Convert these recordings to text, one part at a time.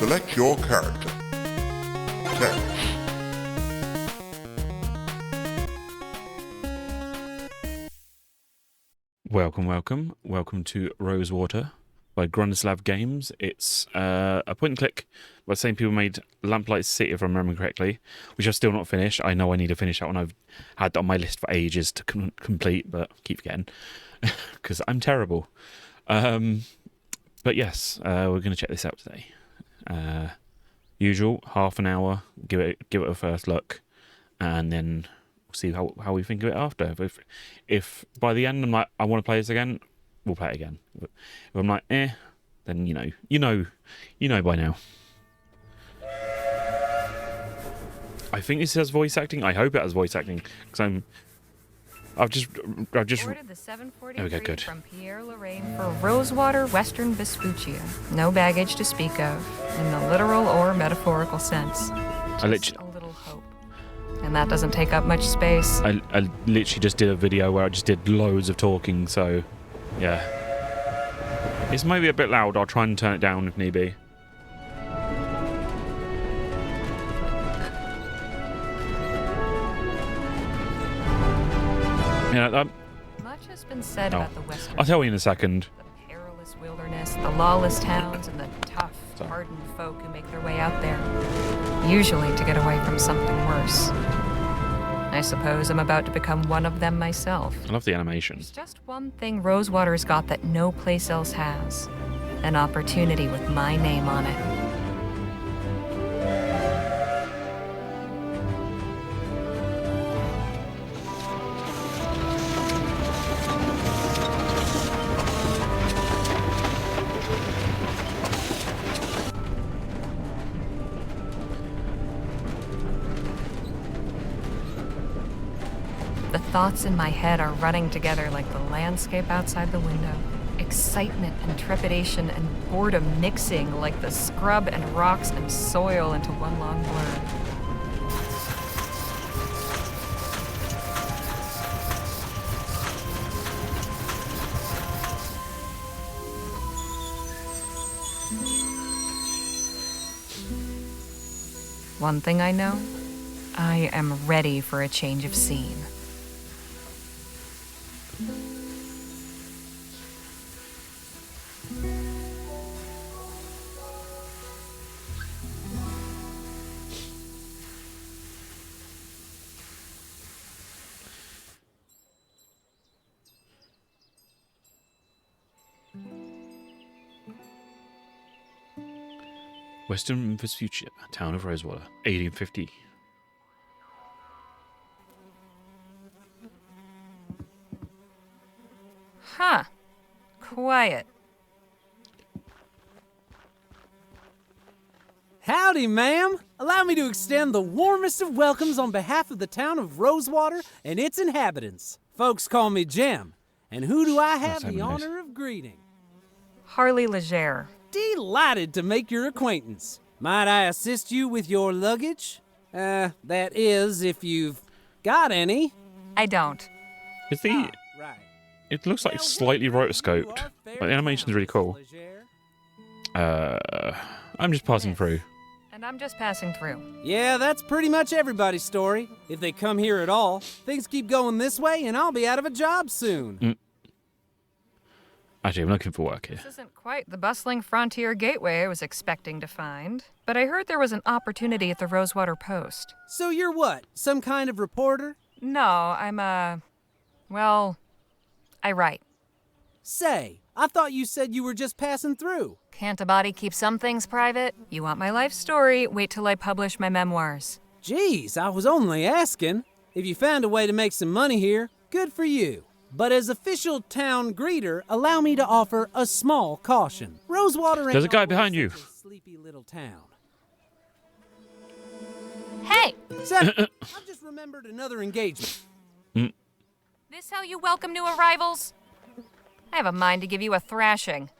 Select your character. Text. Welcome to Rosewater by Grundslav Games. It's a point and click by the same people made Lamplight City, if I remember correctly, which I've still not finished. I know I need to finish that one. I've had that on my list for ages to complete, but I keep forgetting because I'm terrible. But yes, we're going to check this out today. Usual, half an hour, give it a first look, and then we'll see how we think of it after. If by the end I'm like, I want to play this again, we'll play it again. If I'm like, then you know by now. I think this has voice acting. I hope it has voice acting because I've just. Ordered the 743 there we go, good. From Pierre Lorraine for Rosewater, Western Vespuccia. No baggage to speak of, in the literal or metaphorical sense. Just a little hope. And that doesn't take up much space. I literally just did a video where I just did loads of talking, so yeah. It's maybe a bit loud. I'll try and turn it down if need be. Yeah, Much has been said about the Western. I'll tell you in a second. The perilous wilderness, the lawless towns, and the tough, hardened folk who make their way out there. Usually to get away from something worse. I suppose I'm about to become one of them myself. I love the animation. There's just one thing Rosewater's got that no place else has. An opportunity with my name on it. The thoughts in my head are running together like the landscape outside the window. Excitement and trepidation and boredom mixing like the scrub and rocks and soil into one long blur. One thing I know, I am ready for a change of scene. Western Vespuccia, town of Rosewater, 1850. Huh. Quiet. Howdy, ma'am. Allow me to extend the warmest of welcomes on behalf of the town of Rosewater and its inhabitants. Folks call me Jem. And who do I have the honor of greeting? Harley Legere. Delighted to make your acquaintance. Might I assist you with your luggage? That is, if you've got any. I don't. Is the... Right. It looks like slightly rotoscoped. But the animation's really cool. I'm just passing through. And I'm just passing through. Yeah, that's pretty much everybody's story. If they come here at all, things keep going this way and I'll be out of a job soon. Actually, I'm looking for work here. This isn't quite the bustling frontier gateway I was expecting to find, but I heard there was an opportunity at the Rosewater Post. So you're what, some kind of reporter? No, I'm well, I write. Say, I thought you said you were just passing through. Can't a body keep some things private? You want my life story? Wait till I publish my memoirs. Geez, I was only asking. If you found a way to make some money here, good for you. But as official town greeter, allow me to offer a small caution. Rosewater ain't There's a guy always behind you. such a sleepy little town. Hey! Seth, I've just remembered another engagement. This how you welcome new arrivals? I have a mind to give you a thrashing.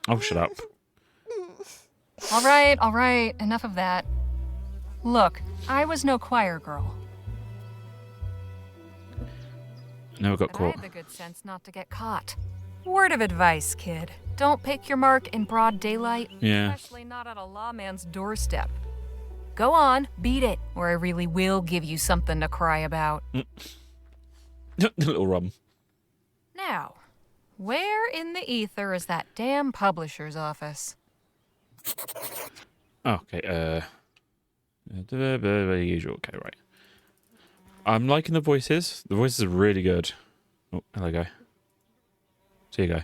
Oh, shut up. All right, enough of that. Look, I was no choir girl. Never got But I caught. had the good sense not to get caught. Word of advice, kid. Don't pick your mark in broad daylight. Yeah. Especially not at a lawman's doorstep. Go on, beat it, or I really will give you something to cry about. Little rum. Now, where in the ether is that damn publisher's office? Okay, the usual. Okay, right. I'm liking the voices. The voices are really good. Oh, hello, guy. See you go.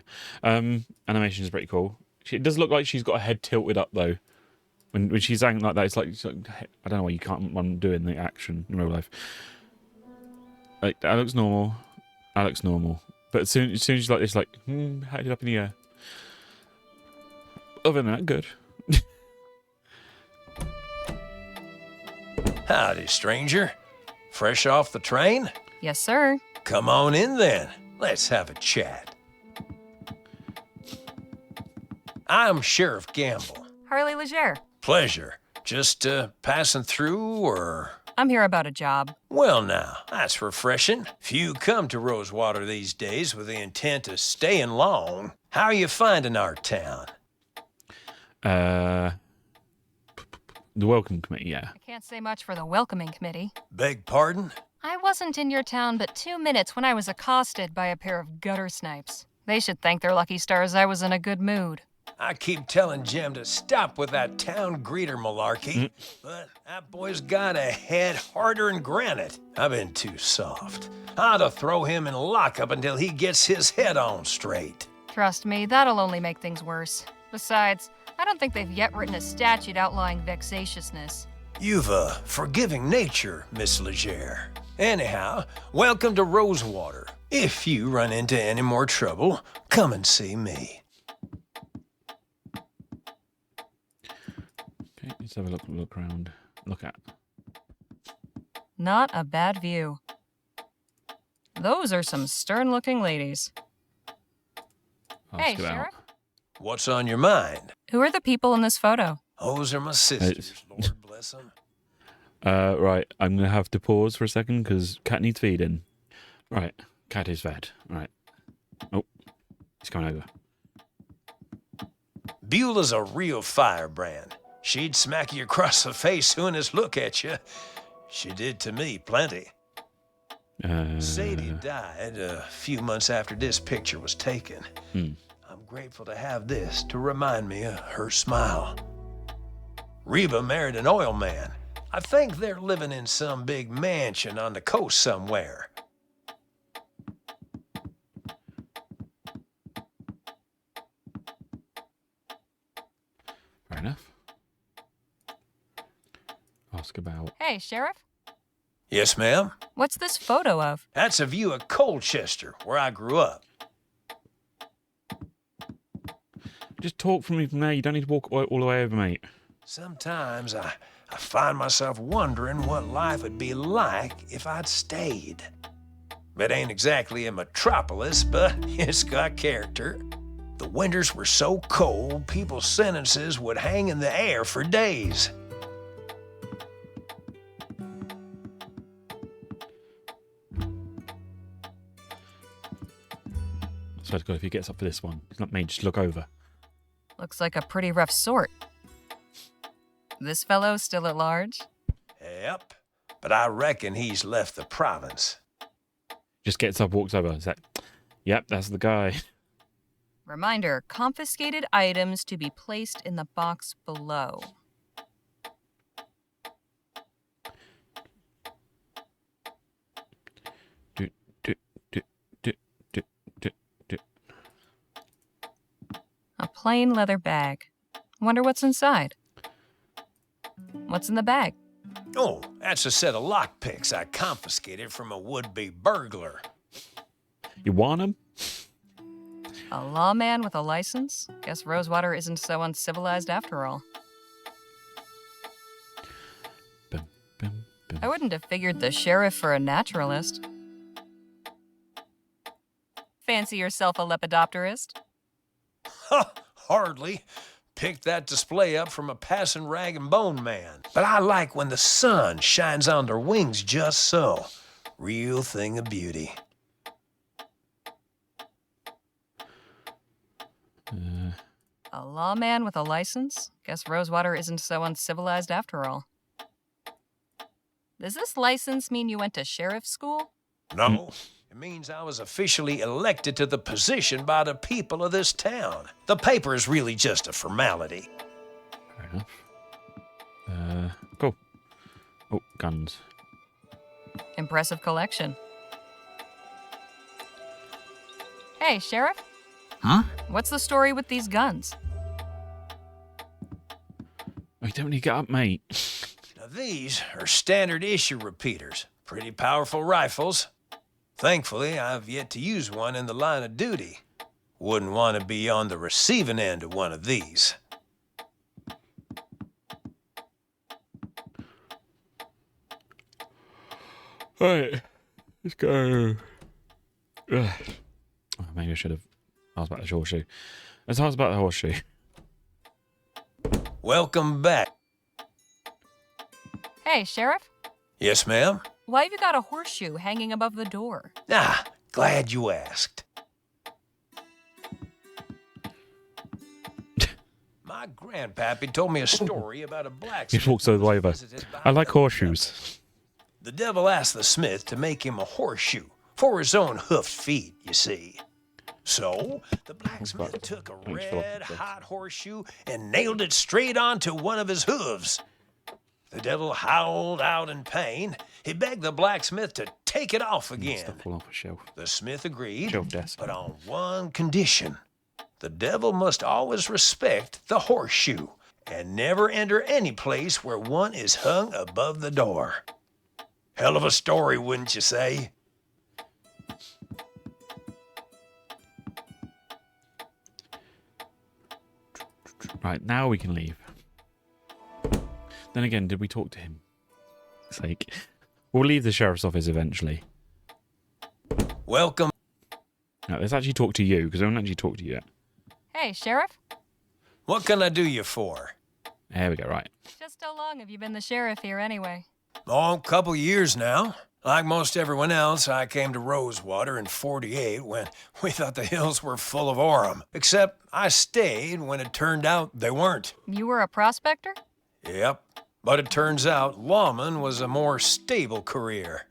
Animation is pretty cool. It does look like she's got her head tilted up though. When she's acting like that, it's like I don't know why you can't one doing the action in real life. Like that looks normal. That looks normal. But as soon as she's like this, like head up in the air. Other than that, good. Howdy, stranger. Fresh off the train? Yes, sir. Come on in then. Let's have a chat. I'm Sheriff Gamble. Harley Legere. Pleasure. Just passing through, or... I'm here about a job. Well now, that's refreshing. Few come to Rosewater these days with the intent of staying long. How are you finding our town? The welcome committee, yeah. I can't say much for the welcoming committee. Beg pardon? I wasn't in your town but 2 minutes when I was accosted by a pair of gutter snipes. They should thank their lucky stars I was in a good mood. I keep telling Jim to stop with that town greeter malarkey, but that boy's got a head harder than granite. I've been too soft. I ought to throw him in lockup until he gets his head on straight. Trust me, that'll only make things worse. Besides, I don't think they've yet written a statute outlawing vexatiousness. You've a forgiving nature, Miss Legere. Anyhow, welcome to Rosewater. If you run into any more trouble, come and see me. Okay, let's have a look around. Look at. Not a bad view. Those are some stern-looking ladies. Hey, Ask about. Sheriff? What's on your mind? Who are the people in this photo? Those are my sisters, Lord bless them. Right, I'm gonna have to pause for a second because cat needs feeding. Right, cat is fed. Right. Oh, he's coming over. Beulah's a real firebrand. She'd smack you across the face soon as look at you. She did to me plenty. Sadie died a few months after this picture was taken. I'm grateful to have this to remind me of her smile. Reba married an oil man. I think they're living in some big mansion on the coast somewhere. Fair enough. Ask about. Hey, Sheriff? Yes, ma'am? What's this photo of? That's a view of Colchester, where I grew up. Just talk from me from there. You don't need to walk all the way over, mate. Sometimes I find myself wondering what life would be like if I'd stayed. It ain't exactly a metropolis, but it's got character. The winters were so cold, people's sentences would hang in the air for days. So it's good if he gets up for this one. He's not made just look over. Looks like a pretty rough sort. This fellow still at large? Yep, but I reckon he's left the province. Just gets up, walks over. It's like, yep, that's the guy. Reminder, confiscated items to be placed in the box below. Do, do, do, do, do, do, do. A plain leather bag. Wonder what's inside. What's in the bag? Oh, that's a set of lockpicks I confiscated from a would-be burglar. You want him? A lawman with a license? Guess Rosewater isn't so uncivilized after all. Bum, bum, bum. I wouldn't have figured the sheriff for a naturalist. Fancy yourself a lepidopterist? Ha! Hardly. Picked that display up from a passing rag and bone man. But I like when the sun shines on their wings just so. Real thing of beauty. A lawman with a license? Guess Rosewater isn't so uncivilized after all. Does this license mean you went to sheriff's school? No. It means I was officially elected to the position by the people of this town. The paper is really just a formality. Fair enough. Cool. Oh, guns. Impressive collection. Hey, Sheriff? Huh? What's the story with these guns? I don't need to get up, mate. Now, these are standard issue repeaters. Pretty powerful rifles. Thankfully, I've yet to use one in the line of duty. Wouldn't want to be on the receiving end of one of these. Alright. Let's go. Ugh. Oh, maybe I should have asked about the horseshoe. Let's ask about the horseshoe. Welcome back. Hey, Sheriff? Yes, ma'am? Why have you got a horseshoe hanging above the door? Ah, glad you asked. My grandpappy told me a story about a blacksmith. He walks over. I like horseshoes. The devil asked the smith to make him a horseshoe for his own hoofed feet, you see. So, the blacksmith took a red-hot horseshoe and nailed it straight onto one of his hooves. The devil howled out in pain. He begged the blacksmith to take it off again. Stuff fall off a shelf. The smith agreed, Shelf desk. but on one condition. The devil must always respect the horseshoe and never enter any place where one is hung above the door. Hell of a story, wouldn't you say? Right, now we can leave. Then again, did we talk to him? It's like, we'll leave the sheriff's office eventually. Welcome. Now, let's actually talk to you, because I haven't actually talked to you yet. Hey, Sheriff? What can I do you for? There we go, right. Just how long have you been the sheriff here anyway? Oh, a couple years now. Like most everyone else, I came to Rosewater in '48 when we thought the hills were full of Orem. Except I stayed when it turned out they weren't. You were a prospector? Yep. But it turns out lawman was a more stable career.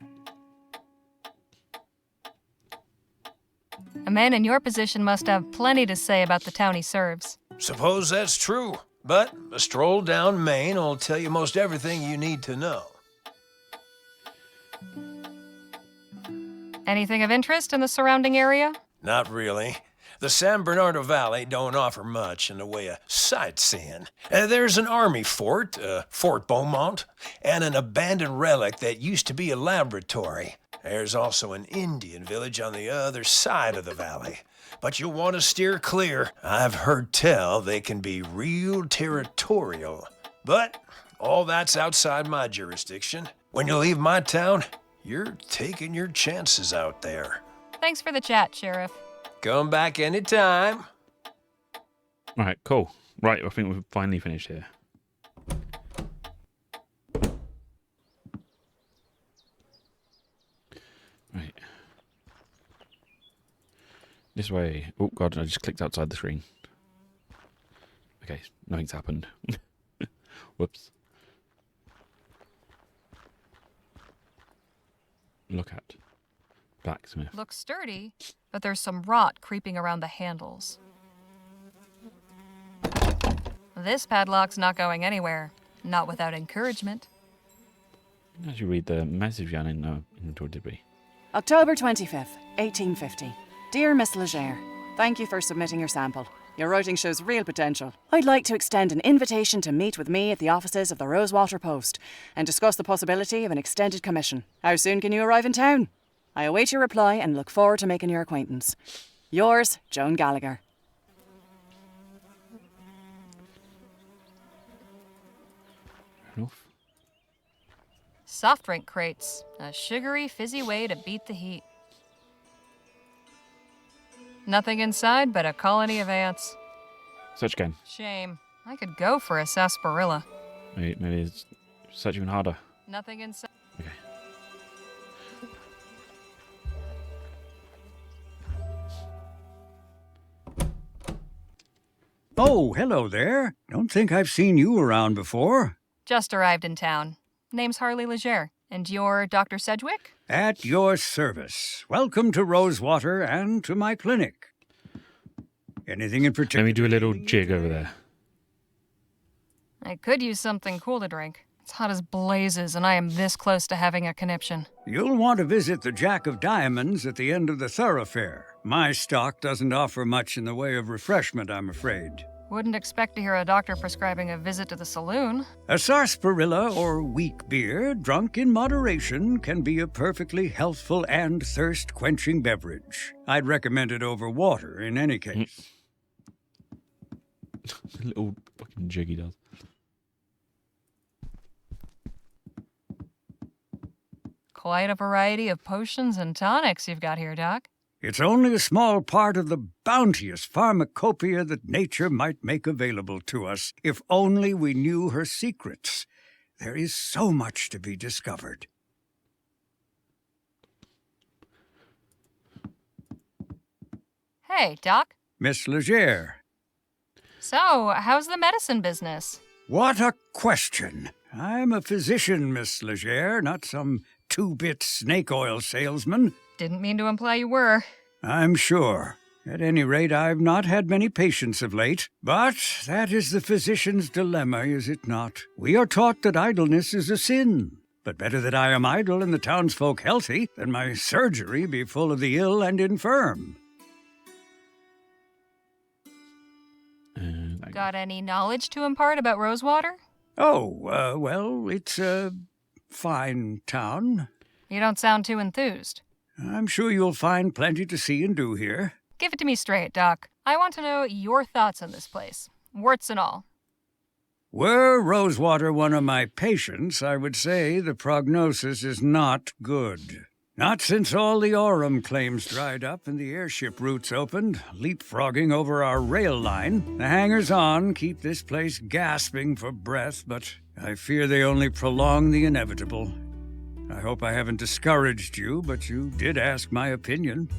A man in your position must have plenty to say about the town he serves. Suppose that's true. But a stroll down Main will tell you most everything you need to know. Anything of interest in the surrounding area? Not really. The San Bernardino Valley don't offer much in the way of sightseeing. There's an army fort, Fort Beaumont, and an abandoned relic that used to be a laboratory. There's also an Indian village on the other side of the valley. But you'll want to steer clear. I've heard tell they can be real territorial. But all that's outside my jurisdiction. When you leave my town, you're taking your chances out there. Thanks for the chat, Sheriff. Come back anytime. Alright, cool. Right, I think we've finally finished here. Right. This way. Oh god, I just clicked outside the screen. Okay, nothing's happened. Whoops. Look at blacksmith. Looks sturdy, but there's some rot creeping around the handles. This padlock's not going anywhere. Not without encouragement. As you read the message down in the inventory, did we? October 25th, 1850. Dear Miss Leger, thank you for submitting your sample. Your writing shows real potential. I'd like to extend an invitation to meet with me at the offices of the Rosewater Post and discuss the possibility of an extended commission. How soon can you arrive in town? I await your reply and look forward to making your acquaintance. Yours, Joan Gallagher. Fair enough. Soft drink crates. A sugary, fizzy way to beat the heat. Nothing inside but a colony of ants. Search again. Shame. I could go for a sarsaparilla. Maybe it's search even harder. Nothing inside. Okay. Oh, hello there. Don't think I've seen you around before. Just arrived in town. Name's Harley Leger. And you're Dr. Sedgwick? At your service. Welcome to Rosewater and to my clinic. Anything in particular? Let me do a little jig over there. I could use something cool to drink. It's hot as blazes, and I am this close to having a conniption. You'll want to visit the Jack of Diamonds at the end of the thoroughfare. My stock doesn't offer much in the way of refreshment, I'm afraid. Wouldn't expect to hear a doctor prescribing a visit to the saloon. A sarsaparilla or weak beer, drunk in moderation, can be a perfectly healthful and thirst-quenching beverage. I'd recommend it over water in any case. The little fucking jig he does. Quite a variety of potions and tonics you've got here, Doc. It's only a small part of the bounteous pharmacopoeia that nature might make available to us, if only we knew her secrets. There is so much to be discovered. Hey, Doc. Miss Leger. So, how's the medicine business? What a question. I'm a physician, Miss Leger, not some two-bit snake oil salesman. Didn't mean to imply you were. I'm sure. At any rate, I've not had many patients of late. But that is the physician's dilemma, is it not? We are taught that idleness is a sin. But better that I am idle and the townsfolk healthy than my surgery be full of the ill and infirm. Got any knowledge to impart about Rosewater? Oh, well, it's a fine town. You don't sound too enthused. I'm sure you'll find plenty to see and do here. Give it to me straight, Doc. I want to know your thoughts on this place. Warts and all. Were Rosewater one of my patients, I would say the prognosis is not good. Not since all the Aurum claims dried up and the airship routes opened, leapfrogging over our rail line. The hangers-on keep this place gasping for breath, but I fear they only prolong the inevitable. I hope I haven't discouraged you, but you did ask my opinion.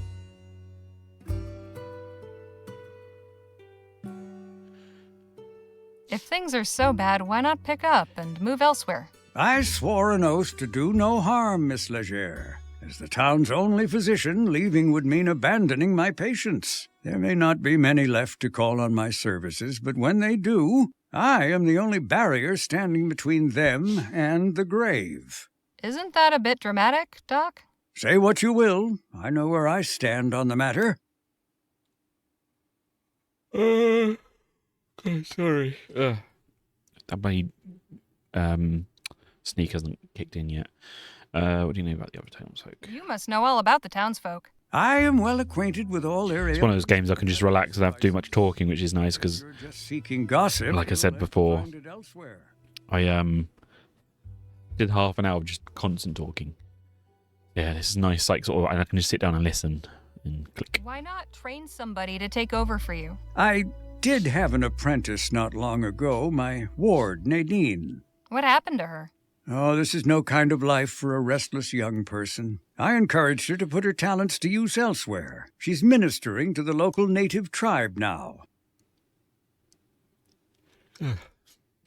If things are so bad, why not pick up and move elsewhere? I swore an oath to do no harm, Miss Leger. As the town's only physician, leaving would mean abandoning my patients. There may not be many left to call on my services, but when they do, I am the only barrier standing between them and the grave. Isn't that a bit dramatic, Doc? Say what you will. I know where I stand on the matter. Okay, sorry. My sneak hasn't kicked in yet. What do you know about the other townsfolk? You must know all about the townsfolk. I am well acquainted with all their... It's one of those games I can just relax and have to do much talking, which is nice because, just seeking gossip, like I said before, I did half an hour of just constant talking. Yeah, this is nice, like sort of, and I can just sit down and listen and click. Why not train somebody to take over for you? I did have an apprentice not long ago, my ward, Nadine. What happened to her? Oh, this is no kind of life for a restless young person. I encouraged her to put her talents to use elsewhere. She's ministering to the local native tribe now. Tell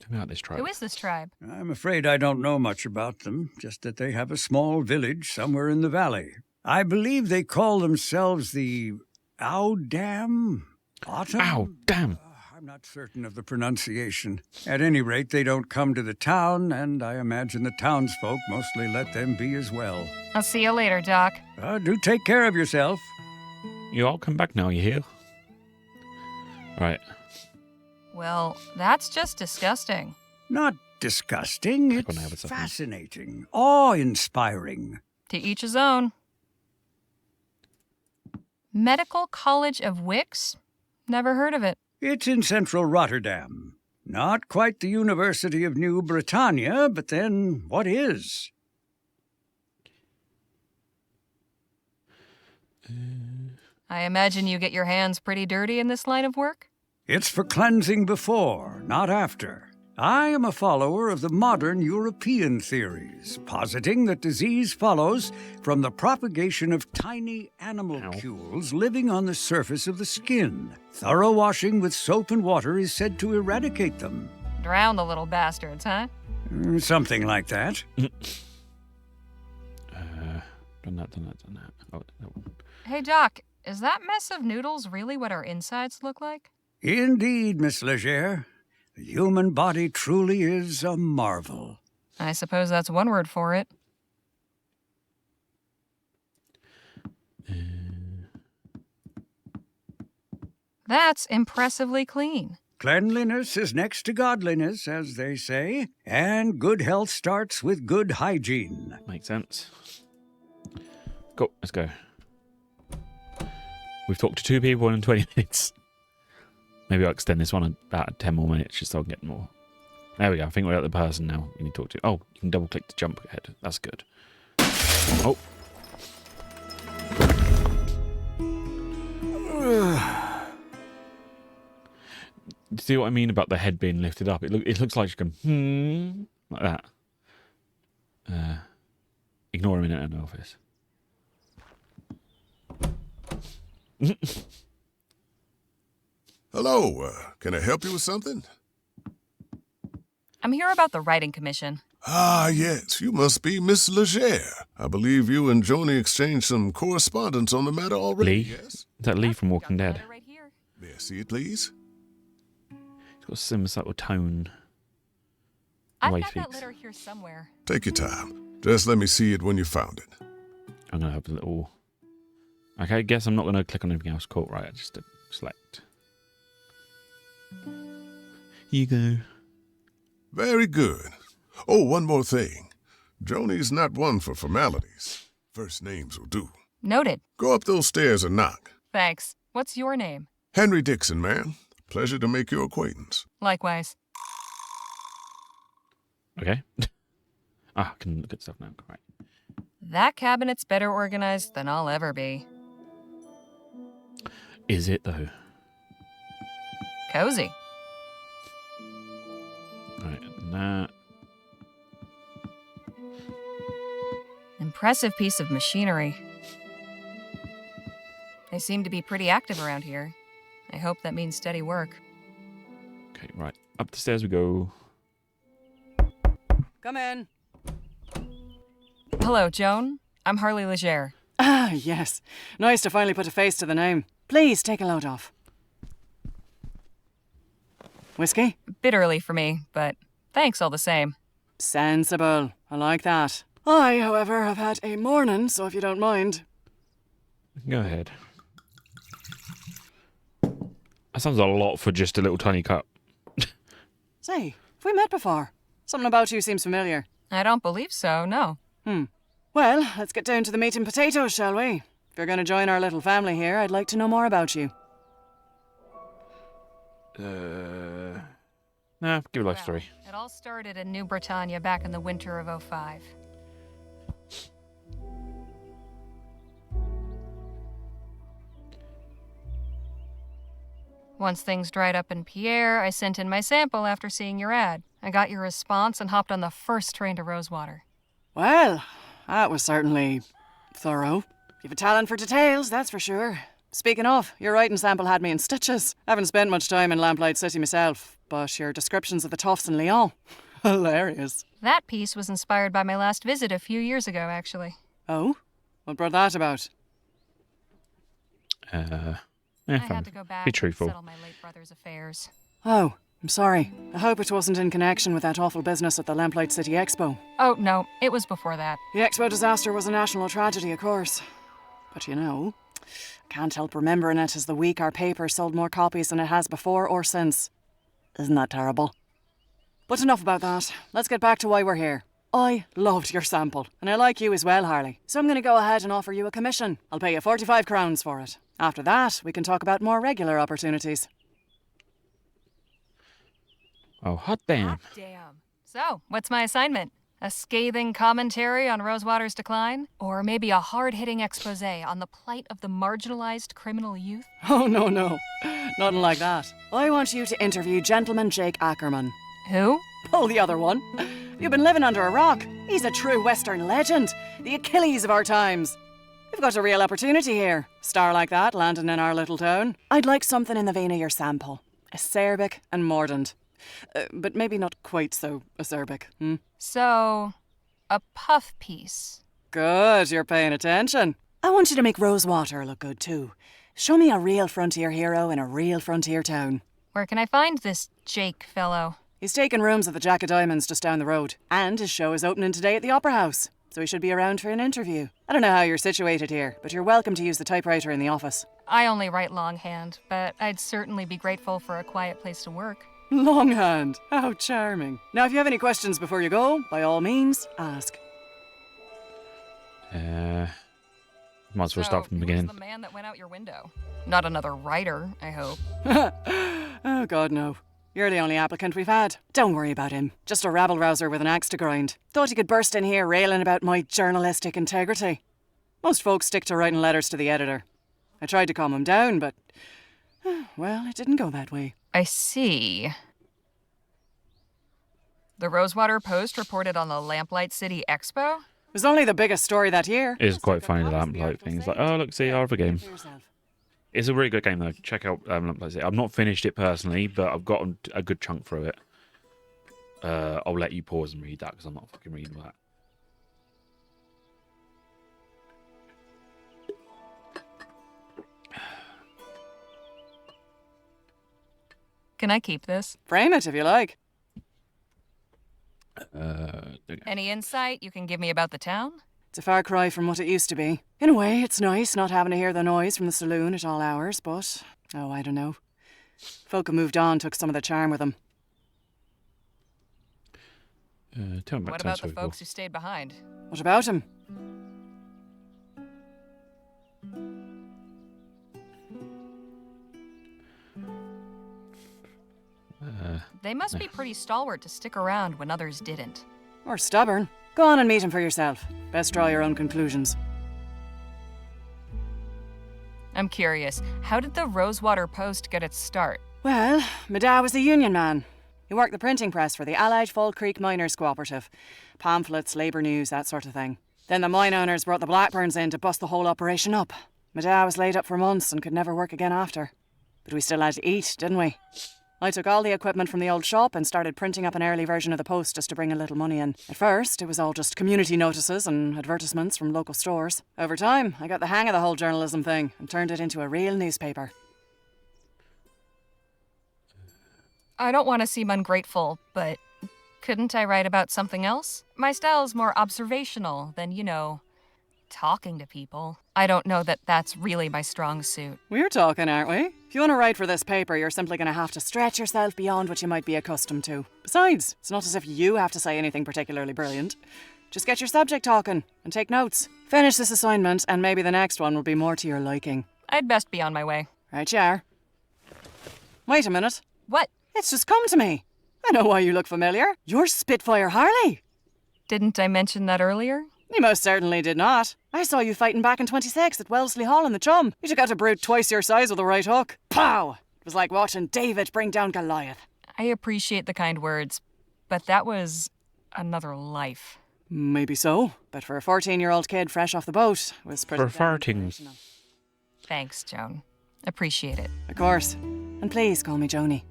me about this tribe. Who is this tribe? I'm afraid I don't know much about them, just that they have a small village somewhere in the valley. I believe they call themselves the Owdam? Autumn? Ow, damn. I'm not certain of the pronunciation. At any rate, they don't come to the town, and I imagine the townsfolk mostly let them be as well. I'll see you later, Doc. Do take care of yourself. You all come back now, you hear? Right. Well, that's just disgusting. Not disgusting, Click on there with it's something. fascinating, awe-inspiring. To each his own. Medical College of Wicks? Never heard of it. It's in central Rotterdam. Not quite the University of New Britannia, but then what is? I imagine you get your hands pretty dirty in this line of work? It's for cleansing before, not after. I am a follower of the modern European theories, positing that disease follows from the propagation of tiny animalcules living on the surface of the skin. Thorough washing with soap and water is said to eradicate them. Drown the little bastards, huh? Something like that. Done that. Oh, no. Hey, Doc, is that mess of noodles really what our insides look like? Indeed, Miss Legere. The human body truly is a marvel. I suppose that's one word for it. That's impressively clean. Cleanliness is next to godliness, as they say, and good health starts with good hygiene. Makes sense. Go, let's go. We've talked to 2 people in 20 minutes. Maybe I'll extend this one about 10 more minutes just so I can get more. There we go. I think we're at the person now we need to talk to. Oh, you can double click to jump ahead. That's good. Oh. Do you see what I mean about the head being lifted up? It looks like you're going, like that. Ignore him in an office. Hello, can I help you with something? I'm here about the writing commission. Ah, yes, you must be Miss Legere. I believe you and Joni exchanged some correspondence on the matter already, Lee? yes? Is that Lee from Walking Dead? Right here. May I see it, please? He's got a similar sort of tone. I've Way got that speaks. letter here somewhere. Take your time. Just let me see it when you found it. I'm going to have a little... Okay, I guess I'm not going to click on anything else. Cool, right, I just select. Here you go. Very good. Oh, one more thing. Joni's not one for formalities. First names will do. Noted. Go up those stairs and knock. Thanks. What's your name? Henry Dixon, ma'am. Pleasure to make your acquaintance. Likewise. Okay. I can look at stuff now. Right. That cabinet's better organized than I'll ever be. Is it, though? Cozy. Right, and that. Impressive piece of machinery. They seem to be pretty active around here. I hope that means steady work. Okay, right. Up the stairs we go. Come in. Hello, Joan. I'm Harley Legere. Ah, yes. Nice to finally put a face to the name. Please take a load off. Whiskey? Bit early for me, but thanks all the same. Sensible. I like that. I, however, have had a morning, so if you don't mind. Go ahead. That sounds a lot for just a little tiny cup. Say, have we met before? Something about you seems familiar. I don't believe so, no. Well, let's get down to the meat and potatoes, shall we? If you're going to join our little family here, I'd like to know more about you. Nah, give it life Well, story. It all started in New Britannia back in the winter of '05. Once things dried up in Pierre, I sent in my sample after seeing your ad. I got your response and hopped on the first train to Rosewater. Well, that was certainly thorough. You've a talent for details, that's for sure. Speaking of, your writing sample had me in stitches. I haven't spent much time in Lamplight City myself, but your descriptions of the toughs in Lyon, hilarious. That piece was inspired by my last visit a few years ago, actually. Oh? What brought that about? Yeah, I fine. had to go back Be and truthful. settle my late brother's affairs. Oh, I'm sorry. I hope it wasn't in connection with that awful business at the Lamplight City Expo. Oh, no, it was before that. The Expo disaster was a national tragedy, of course. But you know, I can't help remembering it as the week our paper sold more copies than it has before or since. Isn't that terrible? But enough about that. Let's get back to why we're here. I loved your sample, and I like you as well, Harley. So I'm going to go ahead and offer you a commission. I'll pay you 45 crowns for it. After that, we can talk about more regular opportunities. Oh, hot damn. Damn. So, what's my assignment? A scathing commentary on Rosewater's decline? Or maybe a hard-hitting expose on the plight of the marginalized criminal youth? Oh, no. Nothing like that. I want you to interview Gentleman Jake Ackerman. Who? Pull the other one. You've been living under a rock. He's a true Western legend. The Achilles of our times. We've got a real opportunity here. Star like that landing in our little town. I'd like something in the vein of your sample. Acerbic and mordant. But maybe not quite so acerbic. So, a puff piece. Good, you're paying attention. I want you to make Rosewater look good too. Show me a real frontier hero in a real frontier town. Where can I find this Jake fellow? He's taking rooms at the Jack of Diamonds just down the road. And his show is opening today at the Opera House. So he should be around for an interview. I don't know how you're situated here, but you're welcome to use the typewriter in the office. I only write longhand, but I'd certainly be grateful for a quiet place to work. Longhand. How charming. Now, if you have any questions before you go, by all means, ask. Might as well start from the beginning. Who's the man that went out your window? Not another writer, I hope. Oh, God, no. You're the only applicant we've had. Don't worry about him. Just a rabble-rouser with an axe to grind. Thought he could burst in here railing about my journalistic integrity. Most folks stick to writing letters to the editor. I tried to calm him down, but... well, it didn't go that way. I see. The Rosewater Post reported on the Lamplight City Expo? It was only the biggest story that year. It's quite funny, the Lamplight thing. It's like, oh, look, see, our other game. It's a really good game, though. Check out Lamplight City. I've not finished it personally, but I've got a good chunk through it. I'll let you pause and read that, because I'm not fucking reading that. Can I keep this? Frame it if you like. Okay. Any insight you can give me about the town? It's a far cry from what it used to be. In a way, it's nice not having to hear the noise from the saloon at all hours, but... oh, I don't know. Folk who moved on took some of the charm with them. Tell me What about the folks who stayed behind? What about him? They must be pretty stalwart to stick around when others didn't. Or stubborn. Go on and meet him for yourself. Best draw your own conclusions. I'm curious, how did the Rosewater Post get its start? Well, my dad was a union man. He worked the printing press for the Allied Fall Creek Miners Cooperative. Pamphlets, labour news, that sort of thing. Then the mine owners brought the Blackburns in to bust the whole operation up. My dad was laid up for months and could never work again after. But we still had to eat, didn't we? I took all the equipment from the old shop and started printing up an early version of the Post just to bring a little money in. At first, it was all just community notices and advertisements from local stores. Over time, I got the hang of the whole journalism thing and turned it into a real newspaper. I don't want to seem ungrateful, but couldn't I write about something else? My style's more observational than, talking to people. I don't know that that's really my strong suit. We're talking, aren't we? If you want to write for this paper, you're simply going to have to stretch yourself beyond what you might be accustomed to. Besides, it's not as if you have to say anything particularly brilliant. Just get your subject talking and take notes. Finish this assignment and maybe the next one will be more to your liking. I'd best be on my way. Right you are. Wait a minute. What? It's just come to me. I know why you look familiar. You're Spitfire Harley. Didn't I mention that earlier? You most certainly did not. I saw you fighting back in 26 at Wellesley Hall in the Chum. You took out a brute twice your size with a right hook. Pow! It was like watching David bring down Goliath. I appreciate the kind words, but that was another life. Maybe so, but for a 14-year-old kid fresh off the boat, it was pretty... For farting. Thanks, Joan. Appreciate it. Of course. And please call me Joni.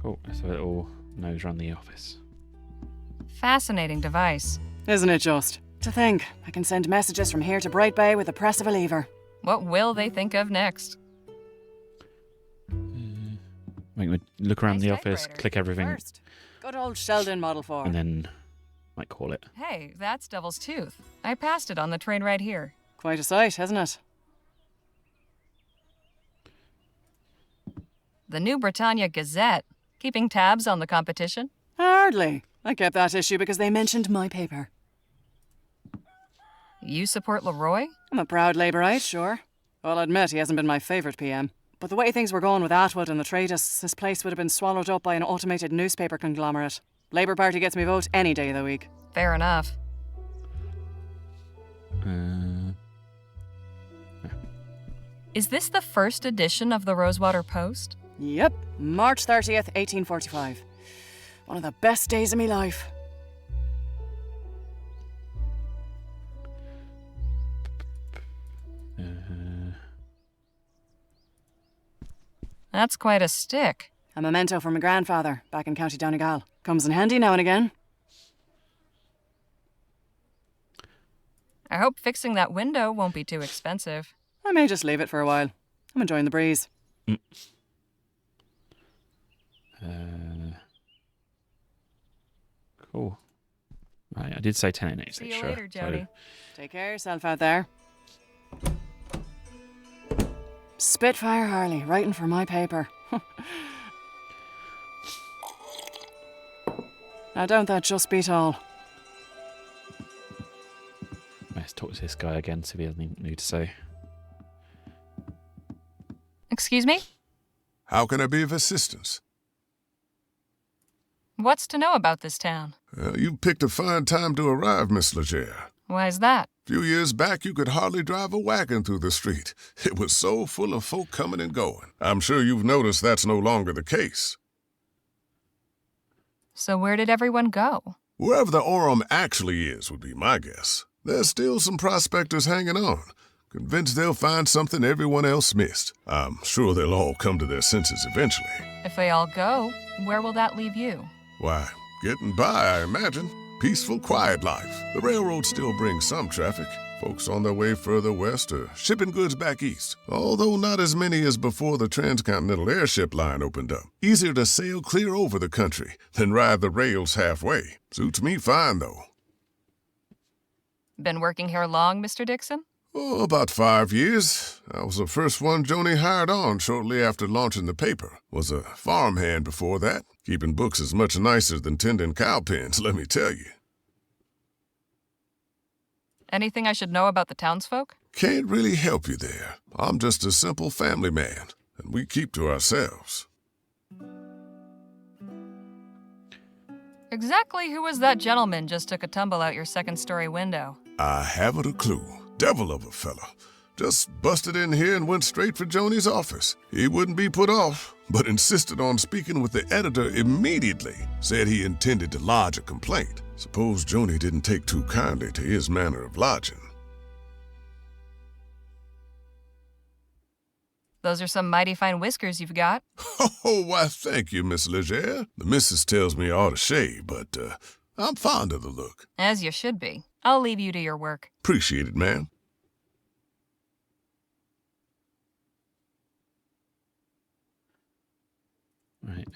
Cool. So it all knows around the office. Fascinating device. Isn't it just? To think, I can send messages from here to Bright Bay with the press of a lever. What will they think of next? Look around Nice the office, typewriter. click everything, First, good old Sheldon Model 4. and then might call it. Hey, that's Devil's Tooth. I passed it on the train right here. Quite a sight, isn't it? The New Britannia Gazette. Keeping tabs on the competition? Hardly. I kept that issue because they mentioned my paper. You support Leroy? I'm a proud Labourite, sure. I'll admit he hasn't been my favourite PM. But the way things were going with Atwood and the Tradists, this place would have been swallowed up by an automated newspaper conglomerate. Labour Party gets me vote any day of the week. Fair enough. Is this the first edition of the Rosewater Post? Yep, March 30th, 1845. One of the best days of my life. That's quite a stick. A memento from my grandfather back in County Donegal. Comes in handy now and again. I hope fixing that window won't be too expensive. I may just leave it for a while. I'm enjoying the breeze. Cool. Right, I did say 10 and 8. See you sure. later, Jody. Take care of yourself out there. Spitfire Harley, writing for my paper. Now don't that just beat all? Let's talk to this guy again, see if he has anything new to say. Excuse me? How can I be of assistance? What's to know about this town? Well, you picked a fine time to arrive, Miss Legere. Why's that? A few years back, you could hardly drive a wagon through the street. It was so full of folk coming and going. I'm sure you've noticed that's no longer the case. So where did everyone go? Wherever the Orem actually is would be my guess. There's still some prospectors hanging on, convinced they'll find something everyone else missed. I'm sure they'll all come to their senses eventually. If they all go, where will that leave you? Why, getting by, I imagine. Peaceful, quiet life. The railroad still brings some traffic. Folks on their way further west or shipping goods back east. Although not as many as before the transcontinental airship line opened up. Easier to sail clear over the country than ride the rails halfway. Suits me fine, though. Been working here long, Mr. Dixon? Oh, about 5 years. I was the first one Joni hired on shortly after launching the paper. Was a farmhand before that. Keeping books is much nicer than tending cow pens, let me tell you. Anything I should know about the townsfolk? Can't really help you there. I'm just a simple family man, and we keep to ourselves. Exactly who was that gentleman just took a tumble out your second-story window? I haven't a clue. Devil of a fella. Just busted in here and went straight for Joni's office. He wouldn't be put off, but insisted on speaking with the editor immediately. Said he intended to lodge a complaint. Suppose Joni didn't take too kindly to his manner of lodging. Those are some mighty fine whiskers you've got. Oh, why, thank you, Miss Legere. The missus tells me I ought to shave, but I'm fond of the look. As you should be. I'll leave you to your work. Appreciate it, ma'am. Right.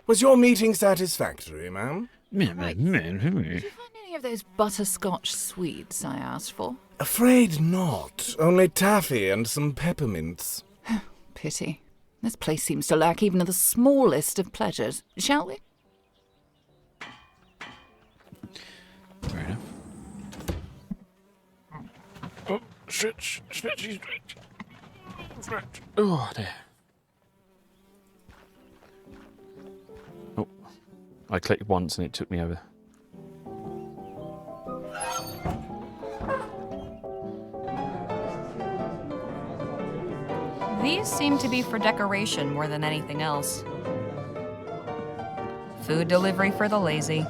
Was your meeting satisfactory, ma'am? Did you find any of those butterscotch sweets I asked for? Afraid not. Only taffy and some peppermints. Pity. This place seems to lack even the smallest of pleasures. Shall we? Fair enough. Oh, stretch. Oh, dear. Oh, I clicked once and it took me over. These seem to be for decoration more than anything else. Food delivery for the lazy.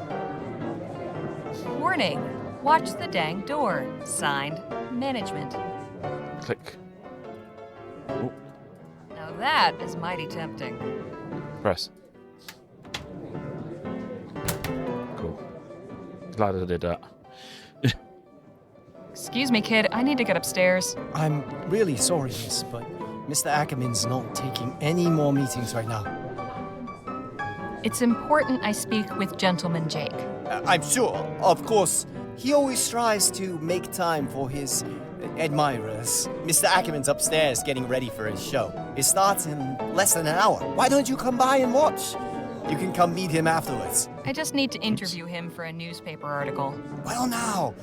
Warning, watch the dang door. Signed, management. Click. Oh, Now that is mighty tempting. press. Cool. Glad I did that. Excuse me, kid, I need to get upstairs. I'm really sorry, miss, but Mr. Ackerman's not taking any more meetings right now. It's important I speak with Gentleman Jake. I'm sure. Of course, he always strives to make time for his admirers. Mr. Ackerman's upstairs getting ready for his show. It starts in less than an hour. Why don't you come by and watch? You can come meet him afterwards. I just need to interview him for a newspaper article. Well, now,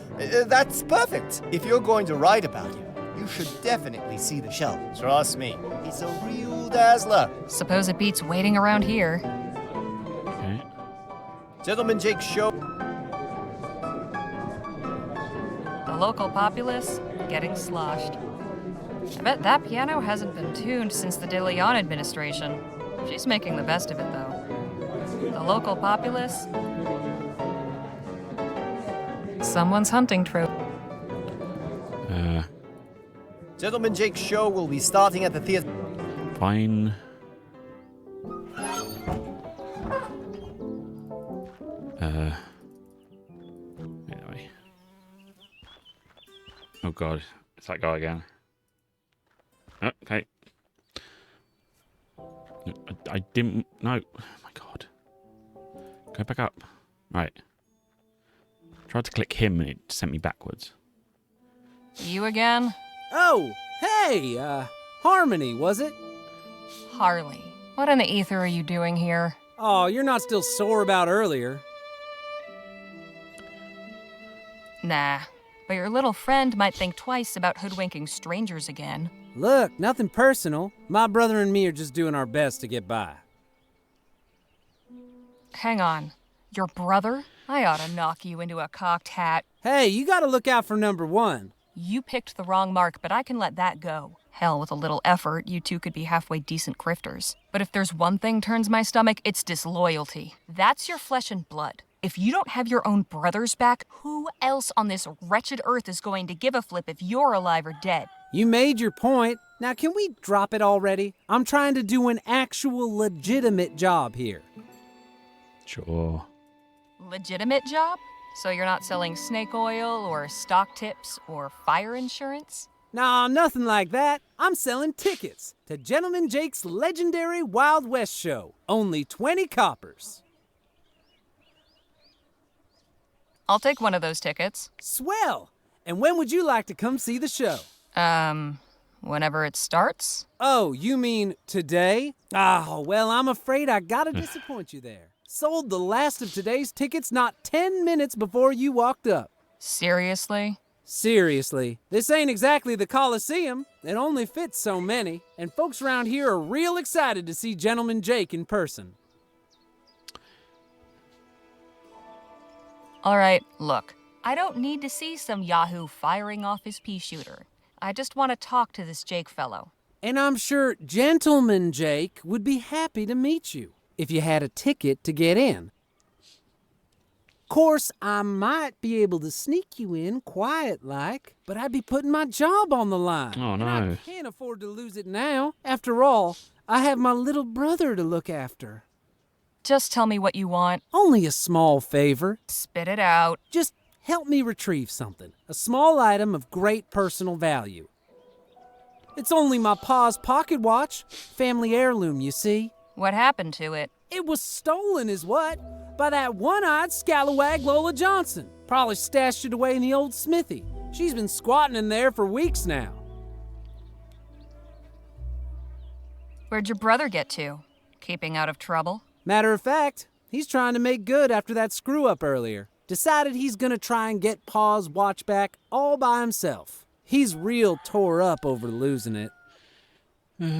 that's perfect. If you're going to write about him, You should definitely see the show. Trust me, it's a real dazzler. Suppose it beats waiting around here. Okay. Gentleman Jake's show. The local populace getting sloshed. I bet that piano hasn't been tuned since the De Leon administration. She's making the best of it, though. The local populace. Someone's hunting trope. Gentleman Jake's show will be starting at the theater. Fine. Anyway. Oh god, it's that guy again. Oh, okay. I didn't. No. Oh my god. Go back up. Right. Tried to click him and it sent me backwards. You again? Oh, hey, Harmony, was it? Harley. What in the ether are you doing here? Oh, you're not still sore about earlier. Nah. But your little friend might think twice about hoodwinking strangers again. Look, nothing personal. My brother and me are just doing our best to get by. Hang on. Your brother? I ought to knock you into a cocked hat. Hey, you gotta look out for number one. You picked the wrong mark, but I can let that go. Hell, with a little effort, you two could be halfway decent grifters. But if there's one thing turns my stomach, it's disloyalty. That's your flesh and blood. If you don't have your own brothers back, who else on this wretched earth is going to give a flip if you're alive or dead? You made your point. Now can we drop it already? I'm trying to do an actual legitimate job here. Sure. Legitimate job? So you're not selling snake oil or stock tips or fire insurance? Nah, nothing like that. I'm selling tickets to Gentleman Jake's legendary Wild West show. Only 20 coppers. I'll take one of those tickets. Swell! And when would you like to come see the show? Whenever it starts? Oh, you mean today? Oh, well, I'm afraid I gotta disappoint you there. Sold the last of today's tickets not 10 minutes before you walked up. Seriously? Seriously, this ain't exactly the Coliseum. It only fits so many, and folks around here are real excited to see Gentleman Jake in person. All right, look. I don't need to see some yahoo firing off his pea shooter. I just want to talk to this Jake fellow. And I'm sure Gentleman Jake would be happy to meet you if you had a ticket to get in. Course, I might be able to sneak you in quiet-like, but I'd be putting my job on the line. Oh, no. And I can't afford to lose it now. After all, I have my little brother to look after. Just tell me what you want. Only a small favor. Spit it out. Just help me retrieve something. A small item of great personal value. It's only my pa's pocket watch. Family heirloom, you see. What happened to it? It was stolen is what? By that one-eyed scalawag Lola Johnson. Probably stashed it away in the old smithy. She's been squatting in there for weeks now. Where'd your brother get to? Keeping out of trouble? Matter of fact, he's trying to make good after that screw-up earlier. Decided he's gonna try and get Pa's watch back all by himself. He's real tore up over losing it. Great,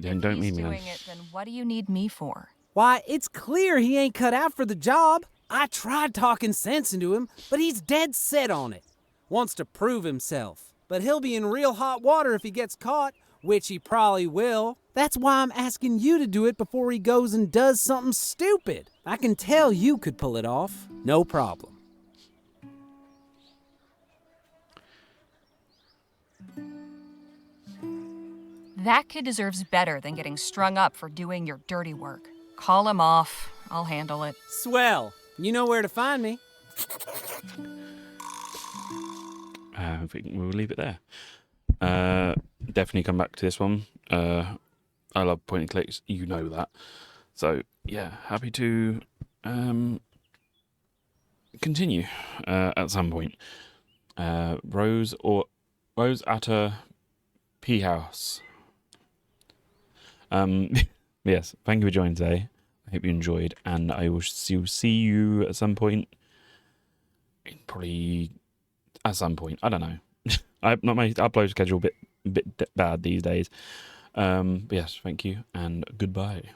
then don't He's mean me. doing it, then what do you need me for? Why, it's clear he ain't cut out for the job. I tried talking sense into him, but he's dead set on it. Wants to prove himself. But he'll be in real hot water if he gets caught, which he probably will. That's why I'm asking you to do it before he goes and does something stupid. I can tell you could pull it off. No problem. That kid deserves better than getting strung up for doing your dirty work. Call him off. I'll handle it. Swell. You know where to find me. I think we'll leave it there. Definitely come back to this one. I love point and clicks. You know that. So, yeah, happy to continue at some point. Rosewater Pea House. Yes, thank you for joining today. I hope you enjoyed, and I will see you at some point. Probably at some point. I don't know. My upload schedule a bit bad these days. But yes, thank you and goodbye.